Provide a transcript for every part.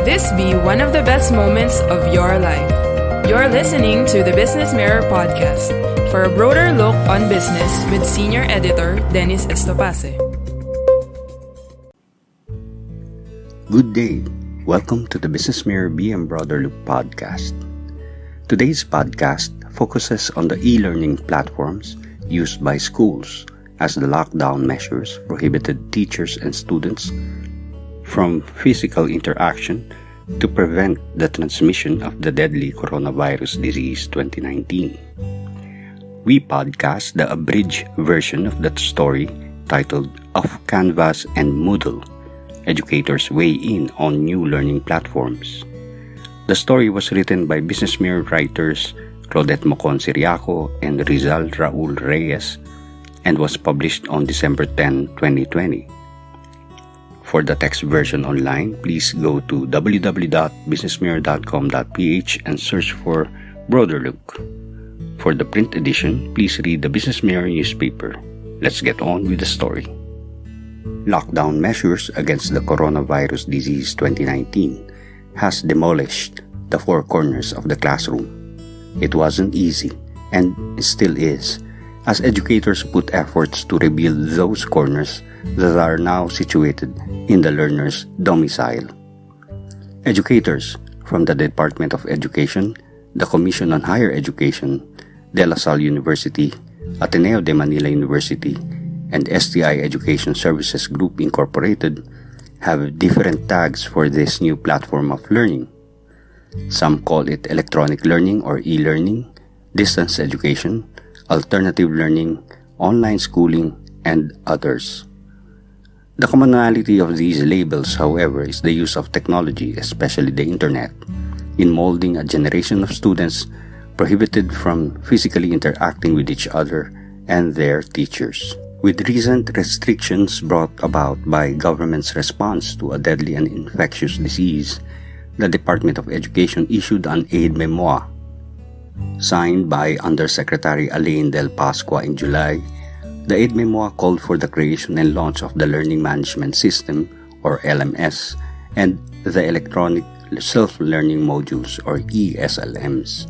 this be one of the best moments of your life. You're listening to the Business Mirror Podcast for a broader look on business with Senior Editor Dennis Estopase. Good day. Welcome to the Business Mirror BM Broader Look Podcast. Today's podcast focuses on the e-learning platforms used by schools as the lockdown measures prohibited teachers and students from physical interaction to prevent the transmission of the deadly coronavirus disease 2019. We podcast the abridged version of that story titled Of Canvas and Moodle, Educators Weigh In on New Learning Platforms. The story was written by Business Mirror writers Claudette Mocon Siriaco and Rizal Raul Reyes and was published on December 10, 2020. For the text version online, please go to www.businessmirror.com.ph and search for Broader Look. For the print edition, please read the Business Mirror newspaper. Let's get on with the story. Lockdown measures against the coronavirus disease 2019 has demolished the four corners of the classroom. It wasn't easy, and still is, as educators put efforts to rebuild those corners that are now situated in the learner's domicile. Educators from the Department of Education, the Commission on Higher Education, Salle University, Ateneo de Manila University, and STI Education Services Group Incorporated have different tags for this new platform of learning. Some call it electronic learning or e-learning, distance education, alternative learning, online schooling, and others. The commonality of these labels, however, is the use of technology, especially the internet, in molding a generation of students prohibited from physically interacting with each other and their teachers. With recent restrictions brought about by government's response to a deadly and infectious disease, the Department of Education issued an aide-memoire. Signed by Undersecretary Alain Del Pascua in July, the aide-memoire called for the creation and launch of the Learning Management System, or LMS, and the Electronic Self-Learning Modules, or ESLMs.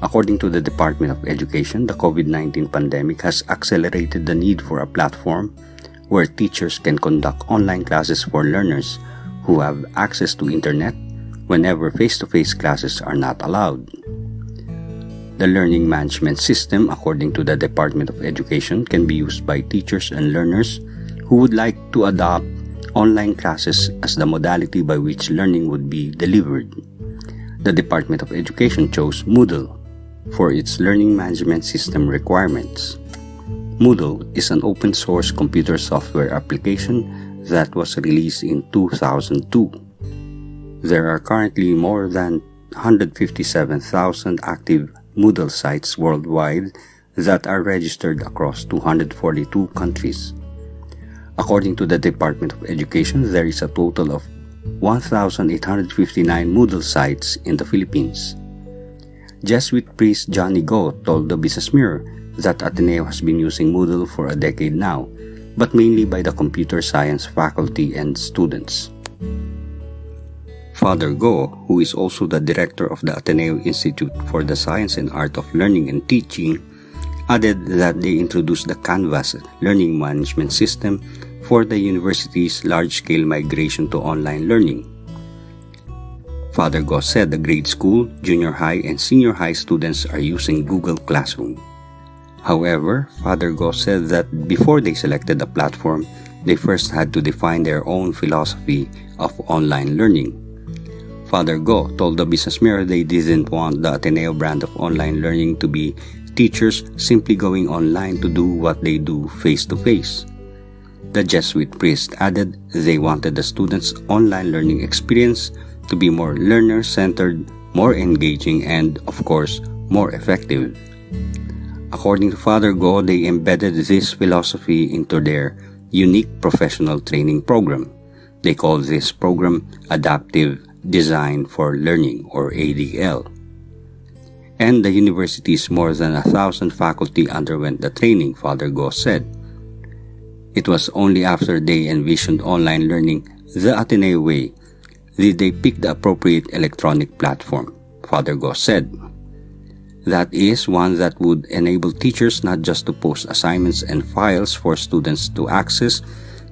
According to the Department of Education, the COVID-19 pandemic has accelerated the need for a platform where teachers can conduct online classes for learners who have access to internet whenever face-to-face classes are not allowed. The learning management system, according to the Department of Education, can be used by teachers and learners who would like to adopt online classes as the modality by which learning would be delivered. The Department of Education chose Moodle for its learning management system requirements. Moodle is an open-source computer software application that was released in 2002. There are currently more than 157,000 active Moodle sites worldwide that are registered across 242 countries. According to the Department of Education, there is a total of 1,859 Moodle sites in the Philippines. Jesuit priest Johnny Go told the Business Mirror that Ateneo has been using Moodle for a decade now, but mainly by the computer science faculty and students. Father Go, who is also the director of the Ateneo Institute for the Science and Art of Learning and Teaching, added that they introduced the Canvas learning management system for the university's large-scale migration to online learning. Father Go said the grade school, junior high, and senior high students are using Google Classroom. However, Father Go said that before they selected the platform, they first had to define their own philosophy of online learning. Father Go told the Business Mirror they didn't want the Ateneo brand of online learning to be teachers simply going online to do what they do face-to-face. The Jesuit priest added they wanted the students' online learning experience to be more learner-centered, more engaging, and, of course, more effective. According to Father Go, they embedded this philosophy into their unique professional training program. They call this program Adaptive Design for Learning, or ADL. And the university's more than 1,000 faculty underwent the training, Father Go said. It was only after they envisioned online learning the Ateneo way Did they pick the appropriate electronic platform? Father Go said, that is one that would enable teachers not just to post assignments and files for students to access,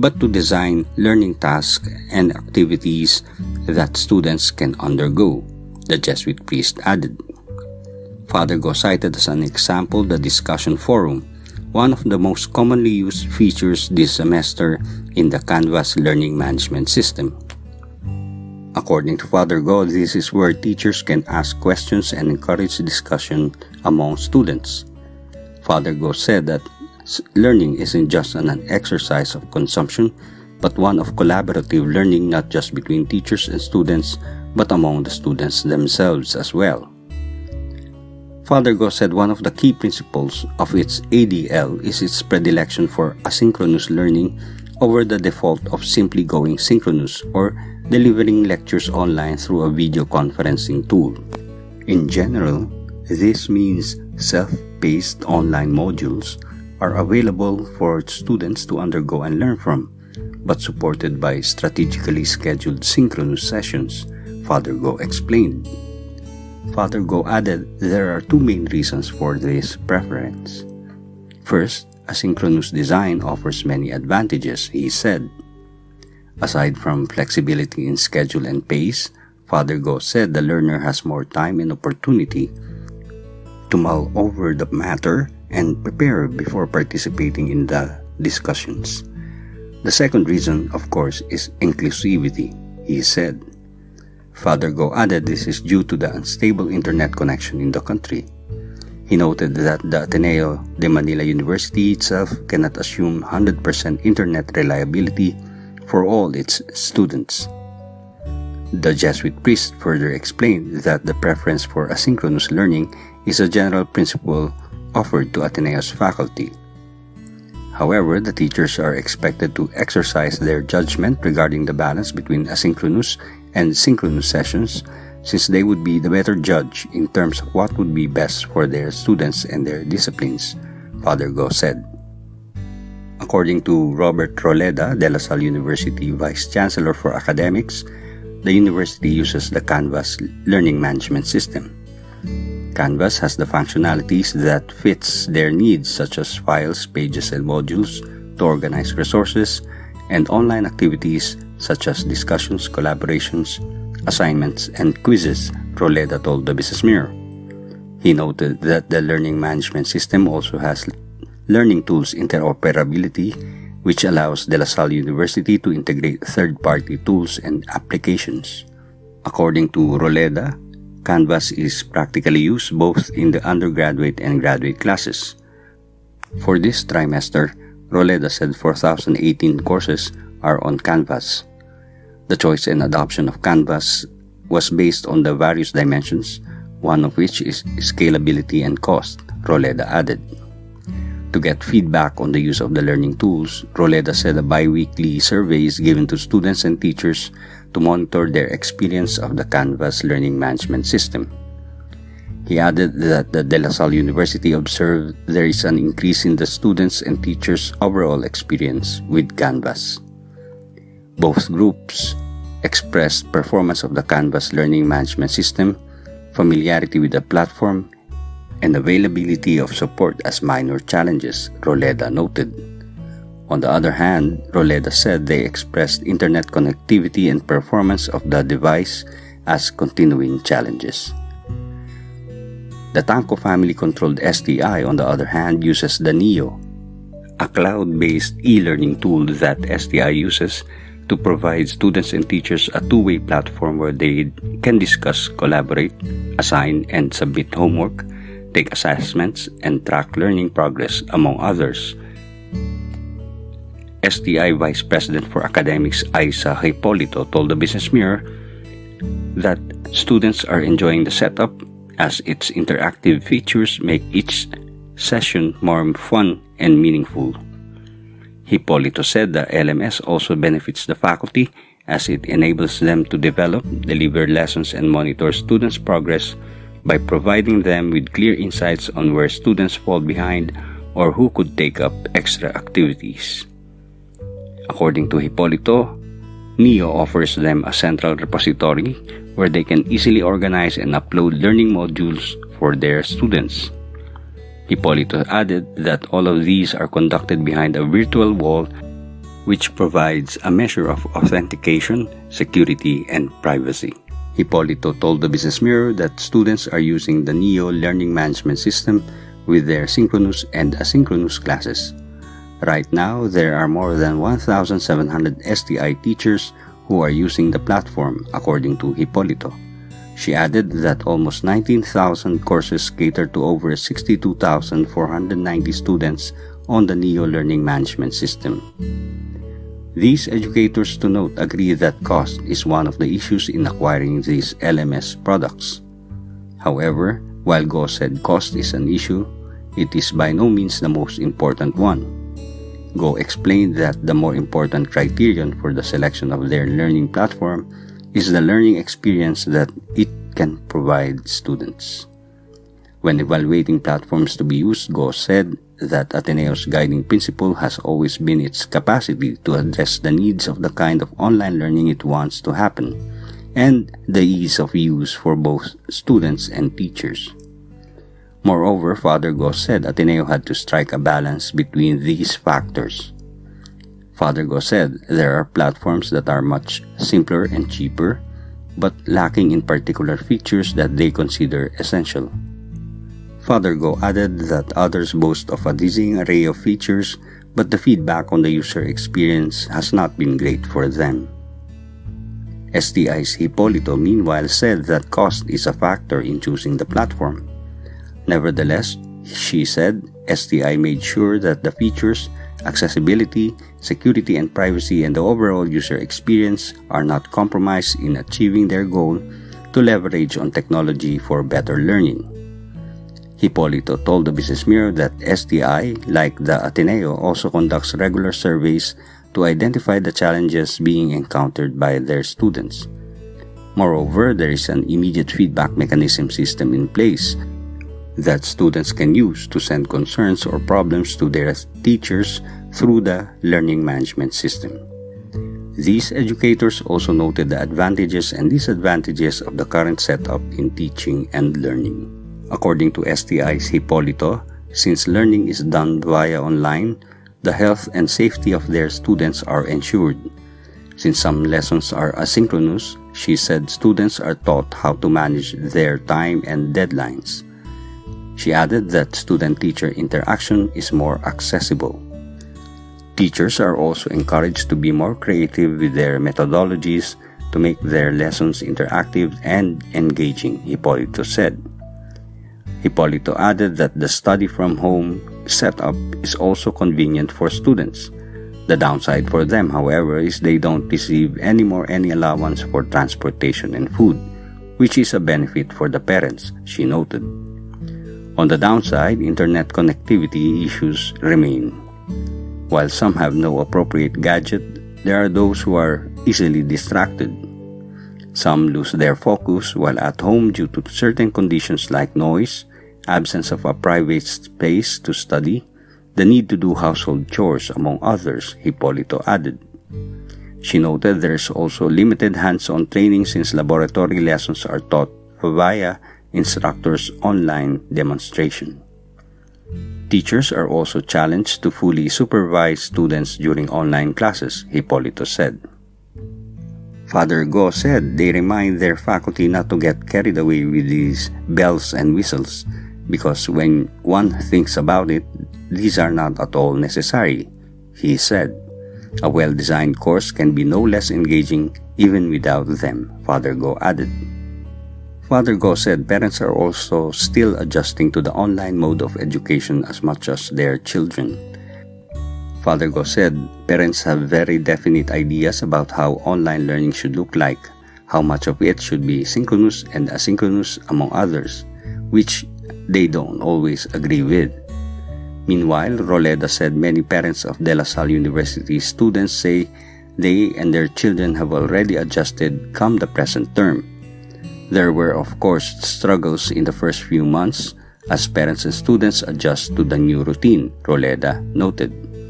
but to design learning tasks and activities that students can undergo, the Jesuit priest added. Father Go cited as an example the discussion forum, one of the most commonly used features this semester in the Canvas learning management system. According to Father Go, this is where teachers can ask questions and encourage discussion among students. Father Go said that learning isn't just an exercise of consumption, but one of collaborative learning not just between teachers and students, but among the students themselves as well. Father Go said one of the key principles of its ADL is its predilection for asynchronous learning over the default of simply going synchronous or delivering lectures online through a video conferencing tool. In general, this means self-paced online modules are available for students to undergo and learn from, but supported by strategically scheduled synchronous sessions, Father Go explained. Father Go added there are two main reasons for this preference. First, asynchronous design offers many advantages, he said. Aside from flexibility in schedule and pace, Father Go said the learner has more time and opportunity to mull over the matter and prepare before participating in the discussions. The second reason, of course, is inclusivity, he said. Father Go added this is due to the unstable internet connection in the country. He noted that the Ateneo de Manila University itself cannot assume 100% internet reliability for all its students. The Jesuit priest further explained that the preference for asynchronous learning is a general principle offered to Ateneo's faculty. However, the teachers are expected to exercise their judgment regarding the balance between asynchronous and synchronous sessions, since they would be the better judge in terms of what would be best for their students and their disciplines, Father Go said. According to Robert Roleda, de La Salle University Vice Chancellor for Academics, the university uses the Canvas learning management system. Canvas has the functionalities that fits their needs, such as files, pages, and modules to organize resources and online activities such as discussions, collaborations, assignments, and quizzes, Roleda told the Business Mirror. He noted that the learning management system also has learning tools interoperability, which allows De La Salle University to integrate third-party tools and applications. According to Roleda, Canvas is practically used both in the undergraduate and graduate classes. For this trimester, Roleda said 4,018 courses are on Canvas. The choice and adoption of Canvas was based on the various dimensions, one of which is scalability and cost, Roleda added. To get feedback on the use of the learning tools, Roleda said a bi-weekly survey is given to students and teachers to monitor their experience of the Canvas learning management system. He added that the De La Salle University observed there is an increase in the students' and teachers' overall experience with Canvas. Both groups expressed performance of the Canvas learning management system, familiarity with the platform, and availability of support as minor challenges, Roleda noted. On the other hand, Roleda said they expressed internet connectivity and performance of the device as continuing challenges. The Tanco family-controlled STI, on the other hand, uses the NEO, a cloud-based e-learning tool that STI uses to provide students and teachers a two-way platform where they can discuss, collaborate, assign, and submit homework, take assessments, and track learning progress, among others. STI Vice President for Academics Isa Hipolito told the Business Mirror that students are enjoying the setup as its interactive features make each session more fun and meaningful. Hipolito said the LMS also benefits the faculty as it enables them to develop, deliver lessons, and monitor students' progress by providing them with clear insights on where students fall behind or who could take up extra activities. According to Hipolito, Neo offers them a central repository where they can easily organize and upload learning modules for their students. Hipólito added that all of these are conducted behind a virtual wall which provides a measure of authentication, security, and privacy. Hipólito told the Business Mirror that students are using the Neo learning management system with their synchronous and asynchronous classes. Right now, there are more than 1,700 STI teachers who are using the platform, according to Hipólito. She added that almost 19,000 courses cater to over 62,490 students on the Neo learning management system. These educators, to note, agree that cost is one of the issues in acquiring these LMS products. However, while Go said cost is an issue, it is by no means the most important one. Go explained that the more important criterion for the selection of their learning platform is the learning experience that it can provide students. When evaluating platforms to be used, Go said that Ateneo's guiding principle has always been its capacity to address the needs of the kind of online learning it wants to happen, and the ease of use for both students and teachers. Moreover, Father Go said Ateneo had to strike a balance between these factors. Father Go said there are platforms that are much simpler and cheaper, but lacking in particular features that they consider essential. Father Go added that others boast of a dizzying array of features, but the feedback on the user experience has not been great for them. STI's Hipólito, meanwhile, said that cost is a factor in choosing the platform. Nevertheless, she said STI made sure that the features, accessibility, security and privacy, and the overall user experience are not compromised in achieving their goal to leverage on technology for better learning. Hipólito told the Business Mirror that STI, like the Ateneo, also conducts regular surveys to identify the challenges being encountered by their students. Moreover, there is an immediate feedback mechanism system in place that students can use to send concerns or problems to their teachers through the learning management system. These educators also noted the advantages and disadvantages of the current setup in teaching and learning. According to STI's Hipólito, since learning is done via online, the health and safety of their students are ensured. Since some lessons are asynchronous, she said students are taught how to manage their time and deadlines. She added that student-teacher interaction is more accessible. Teachers are also encouraged to be more creative with their methodologies to make their lessons interactive and engaging, Hipólito said. Hipólito added that the study from home setup is also convenient for students. The downside for them, however, is they don't receive any allowance for transportation and food, which is a benefit for the parents, she noted. On the downside, internet connectivity issues remain. While some have no appropriate gadget, there are those who are easily distracted. Some lose their focus while at home due to certain conditions like noise, absence of a private space to study, the need to do household chores, among others, Hipólito added. She noted there is also limited hands-on training since laboratory lessons are taught via instructors' online demonstration. Teachers are also challenged to fully supervise students during online classes, Hipólito said. Father Go said they remind their faculty not to get carried away with these bells and whistles, because when one thinks about it, these are not at all necessary, he said. A well-designed course can be no less engaging even without them, Father Go added. Father Go said parents are also still adjusting to the online mode of education as much as their children. Father Go said parents have very definite ideas about how online learning should look like, how much of it should be synchronous and asynchronous, among others, which they don't always agree with. Meanwhile, Roleda said many parents of De La Salle University students say they and their children have already adjusted come the present term. There were, of course, struggles in the first few months as parents and students adjust to the new routine, Roleda noted.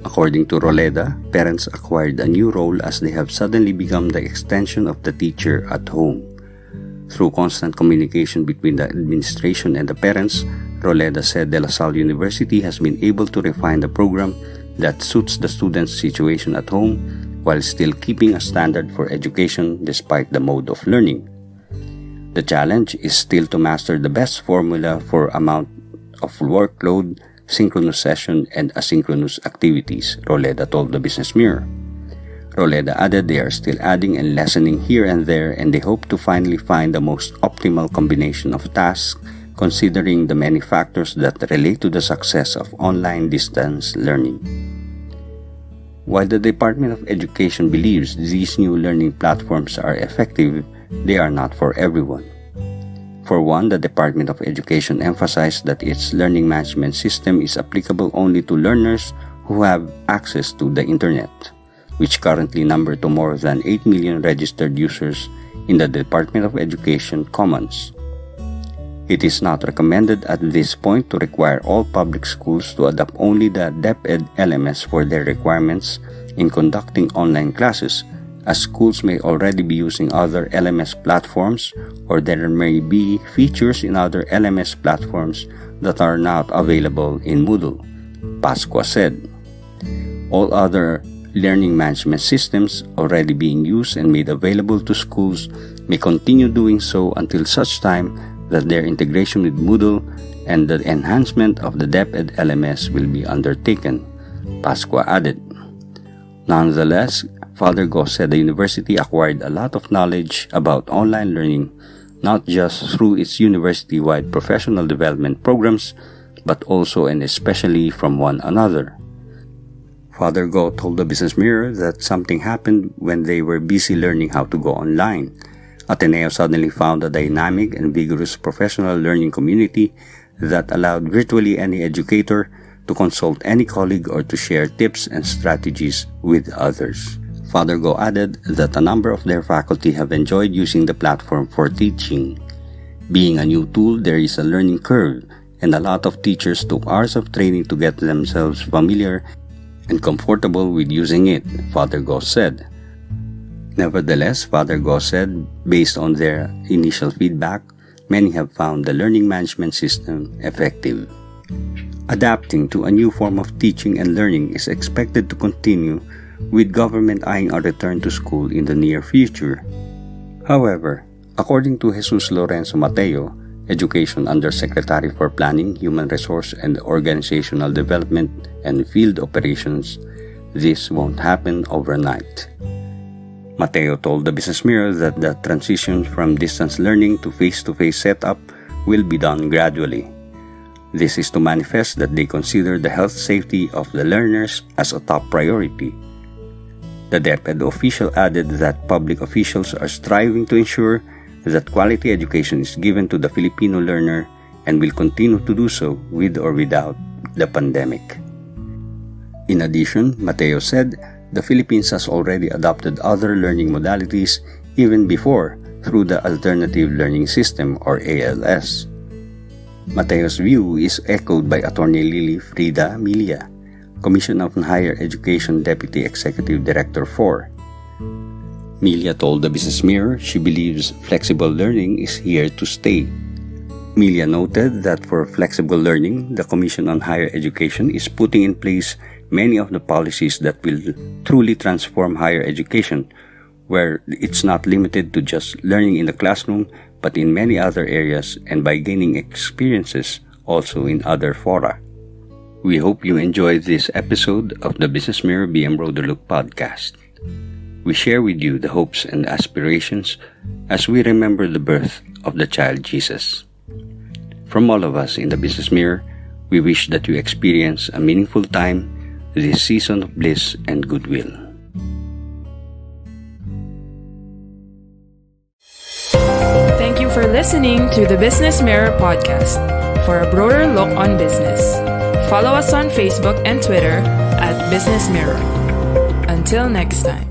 According to Roleda, parents acquired a new role as they have suddenly become the extension of the teacher at home. Through constant communication between the administration and the parents, Roleda said De La Salle University has been able to refine the program that suits the student's situation at home while still keeping a standard for education despite the mode of learning. The challenge is still to master the best formula for amount of workload, synchronous session, and asynchronous activities, Roleda told the Business Mirror. Roleda added they are still adding and lessening here and there, and they hope to finally find the most optimal combination of tasks considering the many factors that relate to the success of online distance learning. While the Department of Education believes these new learning platforms are effective, they are not for everyone. For one, the Department of Education emphasized that its learning management system is applicable only to learners who have access to the Internet, which currently number to more than 8 million registered users in the Department of Education Commons. It is not recommended at this point to require all public schools to adopt only the DepEd LMS for their requirements in conducting online classes, as schools may already be using other LMS platforms, or there may be features in other LMS platforms that are not available in Moodle, Pasqua said. All other learning management systems already being used and made available to schools may continue doing so until such time that their integration with Moodle and the enhancement of the DepEd LMS will be undertaken, Pasqua added. Nonetheless, Father Go said the university acquired a lot of knowledge about online learning, not just through its university-wide professional development programs, but also and especially from one another. Father Go told the Business Mirror that something happened when they were busy learning how to go online. Ateneo suddenly found a dynamic and vigorous professional learning community that allowed virtually any educator to consult any colleague or to share tips and strategies with others. Father Go added that a number of their faculty have enjoyed using the platform for teaching. Being a new tool, there is a learning curve, and a lot of teachers took hours of training to get themselves familiar and comfortable with using it, Father Go said. Nevertheless, Father Go said, based on their initial feedback, many have found the learning management system effective. Adapting to a new form of teaching and learning is expected to continue, with government eyeing a return to school in the near future. However, according to Jesus Lorenzo Mateo, Education Undersecretary for Planning, Human Resource and Organizational Development and Field Operations, this won't happen overnight. Mateo told the Business Mirror that the transition from distance learning to face-to-face setup will be done gradually. This is to manifest that they consider the health safety of the learners as a top priority. The DepEd official added that public officials are striving to ensure that quality education is given to the Filipino learner and will continue to do so with or without the pandemic. In addition, Mateo said, the Philippines has already adopted other learning modalities even before through the Alternative Learning System or ALS. Mateo's view is echoed by Attorney Lily Frida Milia, Commission on Higher Education Deputy Executive Director 4. Milia told the Business Mirror she believes flexible learning is here to stay. Milia noted that for flexible learning, the Commission on Higher Education is putting in place many of the policies that will truly transform higher education, where it's not limited to just learning in the classroom, but in many other areas and by gaining experiences also in other fora. We hope you enjoyed this episode of the Business Mirror BM Broderlook podcast. We share with you the hopes and aspirations as we remember the birth of the child Jesus. From all of us in the Business Mirror, we wish that you experience a meaningful time this season of bliss and goodwill. Thank you for listening to the Business Mirror podcast. For a broader look on business, follow us on Facebook and Twitter at Business Mirror. Until next time.